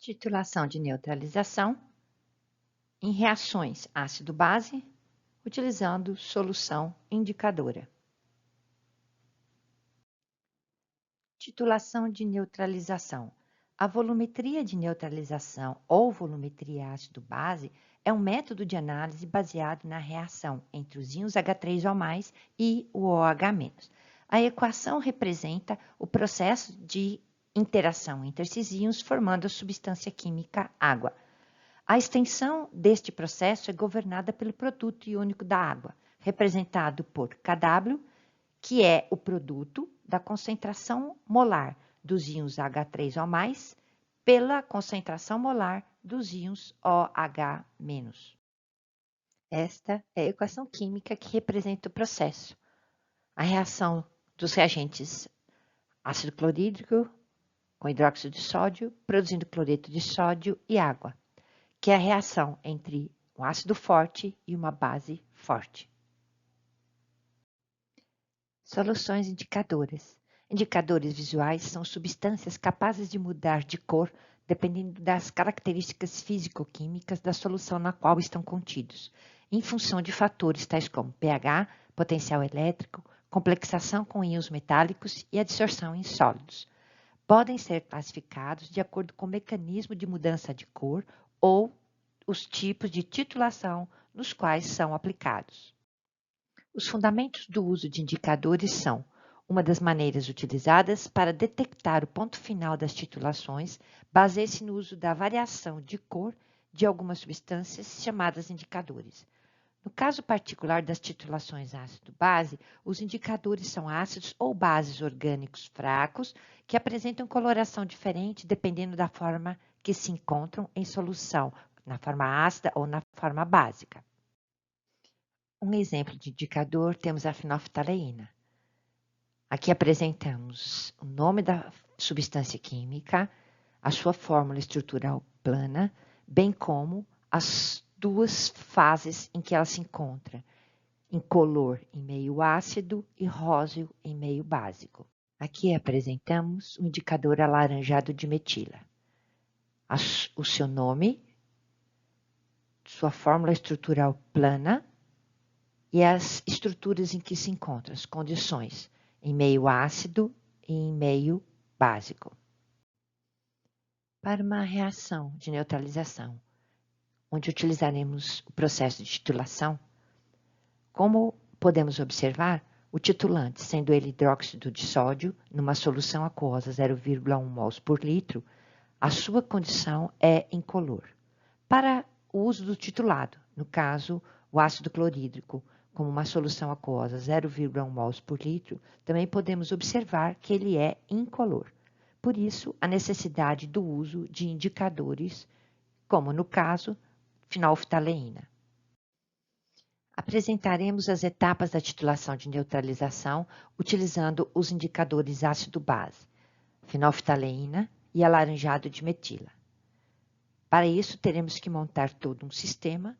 Titulação de neutralização em reações ácido-base, utilizando solução indicadora. Titulação de neutralização. A volumetria de neutralização ou volumetria ácido-base é um método de análise baseado na reação entre os íons H3O+, e o OH-. A equação representa o processo de interação entre esses íons formando a substância química água. A extensão deste processo é governada pelo produto iônico da água, representado por Kw, que é o produto da concentração molar dos íons H3O+, pela concentração molar dos íons OH-. Esta é a equação química que representa o processo. A reação dos reagentes ácido clorídrico com hidróxido de sódio, produzindo cloreto de sódio e água, que é a reação entre um ácido forte e uma base forte. Soluções indicadoras. Indicadores visuais são substâncias capazes de mudar de cor dependendo das características físico-químicas da solução na qual estão contidos, em função de fatores tais como pH, potencial elétrico, complexação com íons metálicos e adsorção em sólidos. Podem ser classificados de acordo com o mecanismo de mudança de cor ou os tipos de titulação nos quais são aplicados. Os fundamentos do uso de indicadores são uma das maneiras utilizadas para detectar o ponto final das titulações, baseia-se no uso da variação de cor de algumas substâncias chamadas indicadores. No caso particular das titulações ácido-base, os indicadores são ácidos ou bases orgânicos fracos que apresentam coloração diferente dependendo da forma que se encontram em solução, na forma ácida ou na forma básica. Um exemplo de indicador temos a fenolftaleína. Aqui apresentamos o nome da substância química, a sua fórmula estrutural plana, bem como as duas fases em que ela se encontra, incolor em meio ácido e róseo em meio básico. Aqui apresentamos o indicador alaranjado de metila. O seu nome, sua fórmula estrutural plana e as estruturas em que se encontram, as condições, em meio ácido e em meio básico. Para uma reação de neutralização, onde utilizaremos o processo de titulação, como podemos observar, o titulante, sendo ele hidróxido de sódio, numa solução aquosa 0,1 mols por litro, a sua condição é incolor. Para o uso do titulado, no caso, o ácido clorídrico, como uma solução aquosa 0,1 mols por litro, também podemos observar que ele é incolor. Por isso, a necessidade do uso de indicadores, como no caso, fenolftaleína. Apresentaremos as etapas da titulação de neutralização utilizando os indicadores ácido-base, fenolftaleína e alaranjado de metila. Para isso, teremos que montar todo um sistema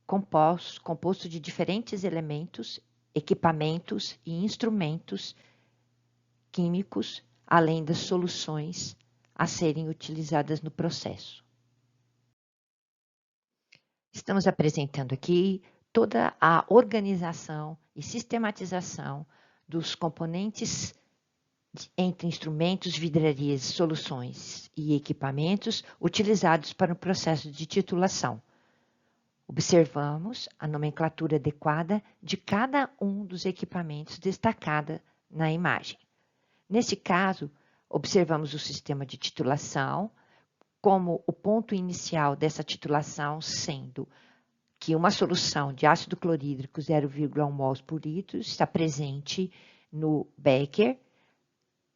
composto de diferentes elementos, equipamentos e instrumentos químicos, além das soluções a serem utilizadas no processo. Estamos apresentando aqui toda a organização e sistematização dos componentes entre instrumentos, vidrarias, soluções e equipamentos utilizados para o processo de titulação. Observamos a nomenclatura adequada de cada um dos equipamentos destacada na imagem. Nesse caso, observamos o sistema de titulação, como o ponto inicial dessa titulação sendo que uma solução de ácido clorídrico 0,1 mols por litro está presente no becker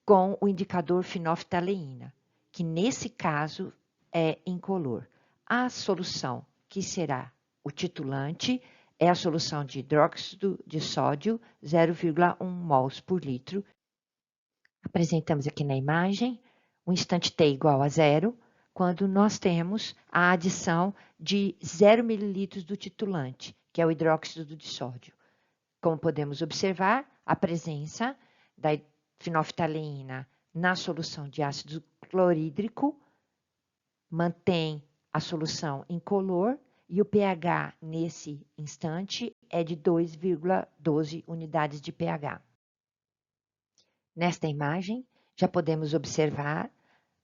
com o indicador fenolftaleína, que nesse caso é incolor. A solução que será o titulante é a solução de hidróxido de sódio 0,1 mols por litro. Apresentamos aqui na imagem o instante t igual a 0, quando nós temos a adição de 0 ml do titulante, que é o hidróxido de sódio. Como podemos observar, a presença da fenolftaleína na solução de ácido clorídrico mantém a solução incolor e o pH nesse instante é de 2,12 unidades de pH. Nesta imagem, já podemos observar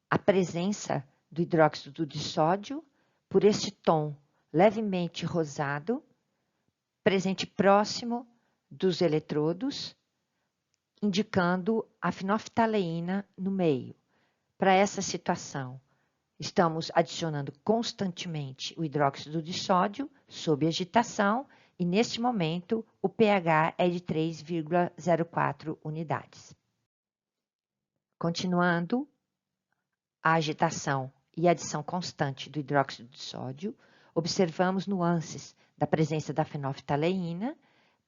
a presença do hidróxido de sódio por este tom levemente rosado, presente próximo dos eletrodos, indicando a fenolftaleína no meio. Para essa situação, estamos adicionando constantemente o hidróxido de sódio sob agitação e, neste momento, o pH é de 3,04 unidades. Continuando a agitação e adição constante do hidróxido de sódio, observamos nuances da presença da fenolftaleína.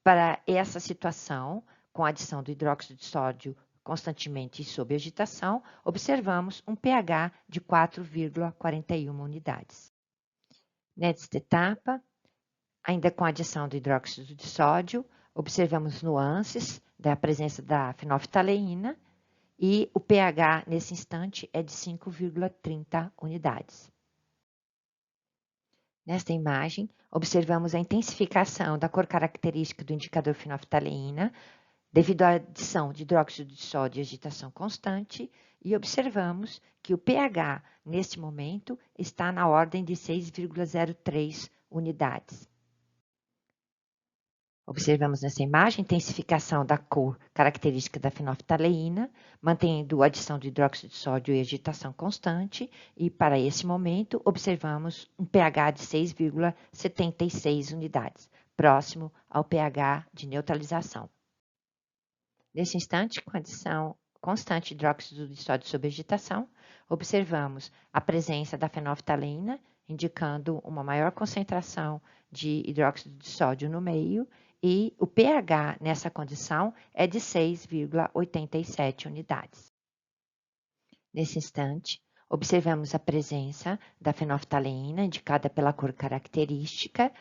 Para essa situação, com a adição do hidróxido de sódio constantemente sob agitação, observamos um pH de 4,41 unidades. Nesta etapa, ainda com a adição do hidróxido de sódio, observamos nuances da presença da fenolftaleína e o pH nesse instante é de 5,30 unidades. Nesta imagem, observamos a intensificação da cor característica do indicador fenolftaleína devido à adição de hidróxido de sódio e agitação constante, e observamos que o pH, neste momento, está na ordem de 6,03 unidades. Observamos nessa imagem a intensificação da cor característica da fenolftaleína, mantendo a adição de hidróxido de sódio e agitação constante, e para esse momento observamos um pH de 6,76 unidades, próximo ao pH de neutralização. Nesse instante, com a adição constante de hidróxido de sódio sob agitação, observamos a presença da fenolftaleína, indicando uma maior concentração de hidróxido de sódio no meio, e o pH nessa condição é de 6,87 unidades. Nesse instante, observamos a presença da fenolftaleína, indicada pela cor característica.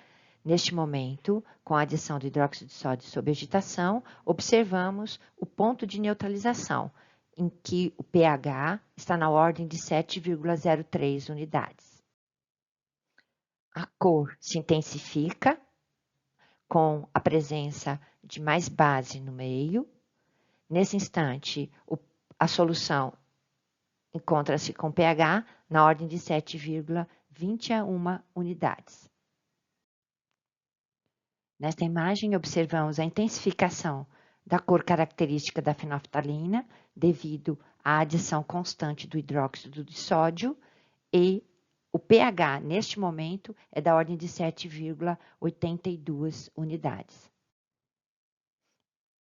Neste momento, com a adição do hidróxido de sódio sob agitação, observamos o ponto de neutralização, em que o pH está na ordem de 7,03 unidades. A cor se intensifica com a presença de mais base no meio. Nesse instante, a solução encontra-se com pH na ordem de 7,21 unidades. Nesta imagem, observamos a intensificação da cor característica da fenolftaleína devido à adição constante do hidróxido de sódio, e o pH, neste momento, é da ordem de 7,82 unidades.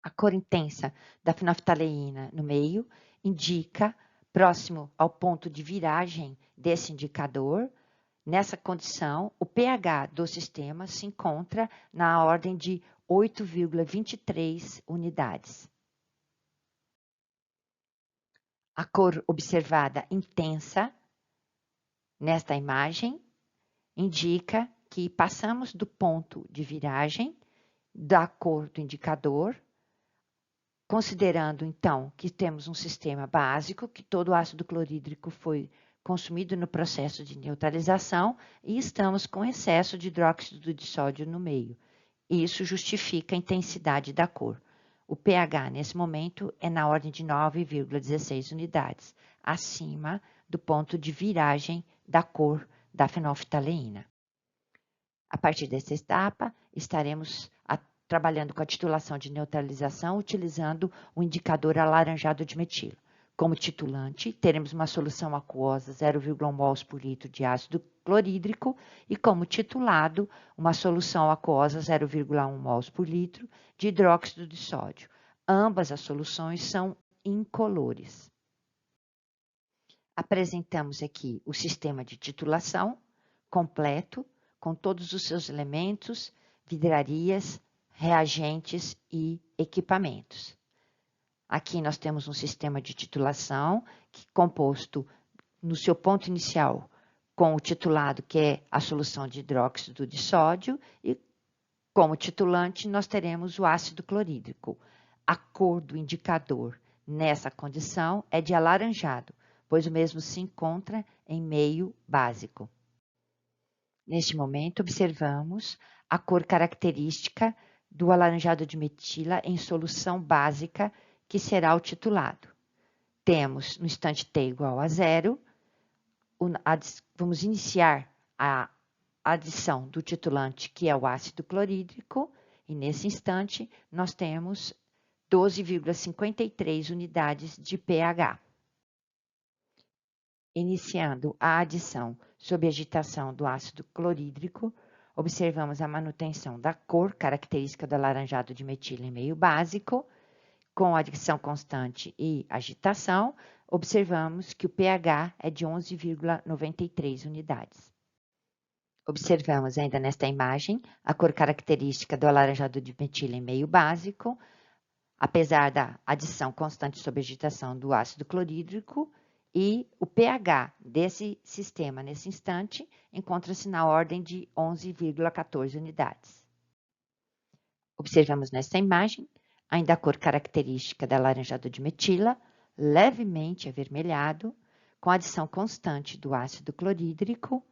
A cor intensa da fenolftaleína no meio indica, próximo ao ponto de viragem desse indicador. Nessa condição, o pH do sistema se encontra na ordem de 8,23 unidades. A cor observada intensa nesta imagem indica que passamos do ponto de viragem da cor do indicador, considerando então que temos um sistema básico, que todo o ácido clorídrico foi consumido no processo de neutralização e estamos com excesso de hidróxido de sódio no meio. Isso justifica a intensidade da cor. O pH, nesse momento, é na ordem de 9,16 unidades, acima do ponto de viragem da cor da fenolftaleína. A partir dessa etapa, estaremos trabalhando com a titulação de neutralização, utilizando o indicador alaranjado de metilo. Como titulante, teremos uma solução aquosa 0,1 mols por litro de ácido clorídrico e como titulado, uma solução aquosa 0,1 mols por litro de hidróxido de sódio. Ambas as soluções são incolores. Apresentamos aqui o sistema de titulação completo, com todos os seus elementos, vidrarias, reagentes e equipamentos. Aqui nós temos um sistema de titulação composto no seu ponto inicial com o titulado, que é a solução de hidróxido de sódio, e como titulante nós teremos o ácido clorídrico. A cor do indicador nessa condição é de alaranjado, pois o mesmo se encontra em meio básico. Neste momento, observamos a cor característica do alaranjado de metila em solução básica, que será o titulado. Temos no instante t igual a 0, vamos iniciar a adição do titulante, que é o ácido clorídrico, e nesse instante nós temos 12,53 unidades de pH. Iniciando a adição sob agitação do ácido clorídrico, observamos a manutenção da cor característica do alaranjado de metila em meio básico. Com adição constante e agitação, observamos que o pH é de 11,93 unidades. Observamos ainda nesta imagem a cor característica do alaranjado de metila em meio básico, apesar da adição constante sob agitação do ácido clorídrico, e o pH desse sistema nesse instante encontra-se na ordem de 11,14 unidades. Observamos nesta imagem ainda a cor característica da alaranjado de metila, levemente avermelhado, com adição constante do ácido clorídrico,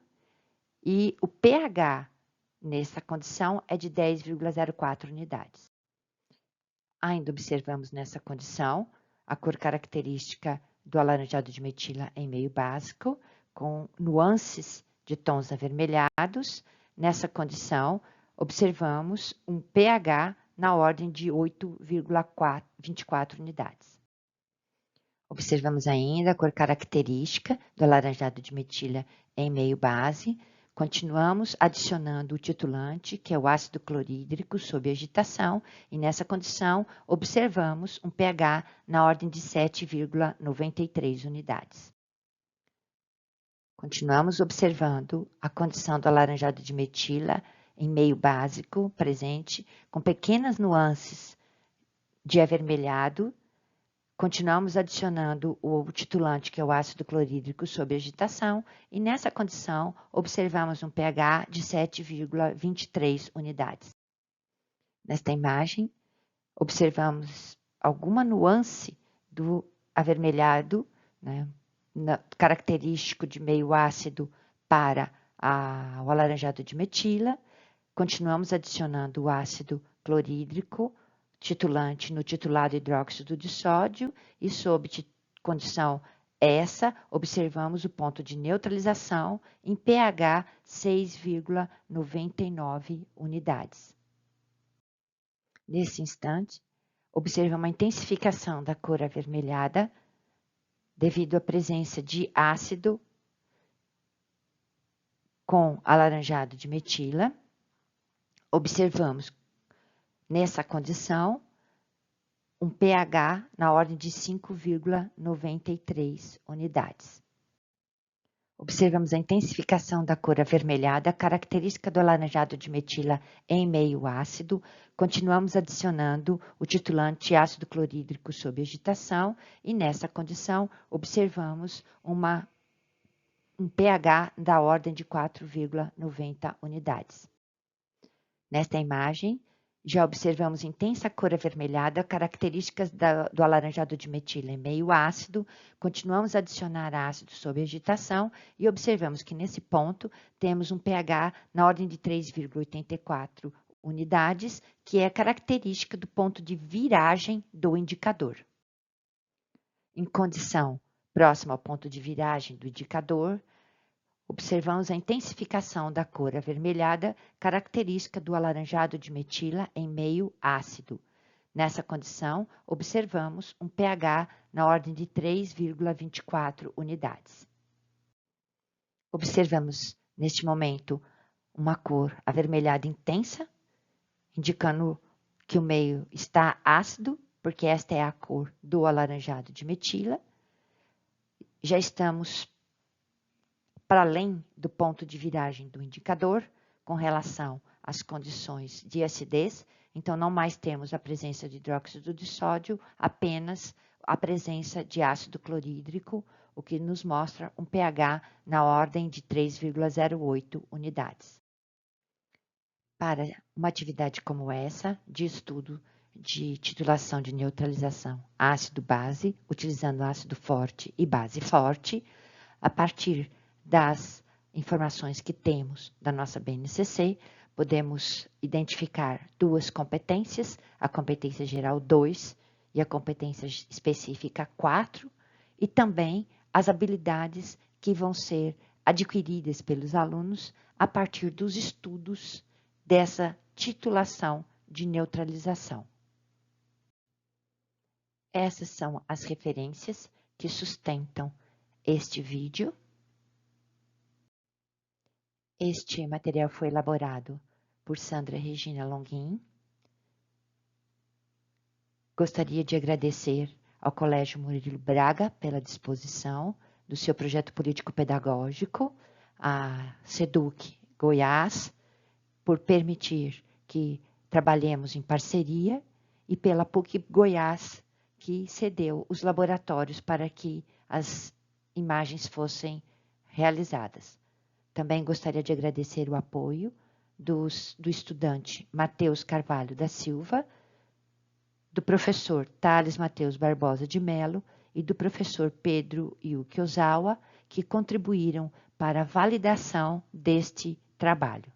e o pH nessa condição é de 10,04 unidades. Ainda observamos nessa condição a cor característica do alaranjado de metila em meio básico, com nuances de tons avermelhados. Nessa condição, observamos um pH na ordem de 8,24 unidades. Observamos ainda a cor característica do alaranjado de metila em meio base. Continuamos adicionando o titulante, que é o ácido clorídrico, sob agitação, e nessa condição observamos um pH na ordem de 7,93 unidades. Continuamos observando a condição do alaranjado de metila em meio básico, presente, com pequenas nuances de avermelhado. Continuamos adicionando o titulante, que é o ácido clorídrico, sob agitação, e nessa condição observamos um pH de 7,23 unidades. Nesta imagem, observamos alguma nuance do avermelhado, né, característico de meio ácido para o alaranjado de metila. Continuamos adicionando o ácido clorídrico, titulante no titulado hidróxido de sódio, e sob condição essa, observamos o ponto de neutralização em pH 6,99 unidades. Nesse instante, observamos a intensificação da cor avermelhada devido à presença de ácido com alaranjado de metila. Observamos nessa condição um pH na ordem de 5,93 unidades. Observamos a intensificação da cor avermelhada, característica do alaranjado de metila em meio ácido. Continuamos adicionando o titulante ácido clorídrico sob agitação, e nessa condição observamos um pH da ordem de 4,90 unidades. Nesta imagem, já observamos intensa cor avermelhada, características do alaranjado de metila em meio ácido. Continuamos a adicionar ácido sob agitação e observamos que nesse ponto temos um pH na ordem de 3,84 unidades, que é característica do ponto de viragem do indicador. Em condição próxima ao ponto de viragem do indicador, observamos a intensificação da cor avermelhada, característica do alaranjado de metila em meio ácido. Nessa condição, observamos um pH na ordem de 3,24 unidades. Observamos, neste momento, uma cor avermelhada intensa, indicando que o meio está ácido, porque esta é a cor do alaranjado de metila. Já estamos para além do ponto de viragem do indicador, com relação às condições de acidez, então não mais temos a presença de hidróxido de sódio, apenas a presença de ácido clorídrico, o que nos mostra um pH na ordem de 3,08 unidades. Para uma atividade como essa, de estudo de titulação de neutralização ácido-base, utilizando ácido forte e base forte, a partir das informações que temos da nossa BNCC, podemos identificar duas competências, a competência geral 2 e a competência específica 4, e também as habilidades que vão ser adquiridas pelos alunos a partir dos estudos dessa titulação de neutralização. Essas são as referências que sustentam este vídeo. Este material foi elaborado por Sandra Regina Longuin. Gostaria de agradecer ao Colégio Murilo Braga pela disposição do seu projeto político-pedagógico, a SEDUC Goiás, por permitir que trabalhemos em parceria, e pela PUC Goiás, que cedeu os laboratórios para que as imagens fossem realizadas. Também gostaria de agradecer o apoio do estudante Matheus Carvalho da Silva, do professor Thales Matheus Barbosa de Melo e do professor Pedro Yuki Ozawa, que contribuíram para a validação deste trabalho.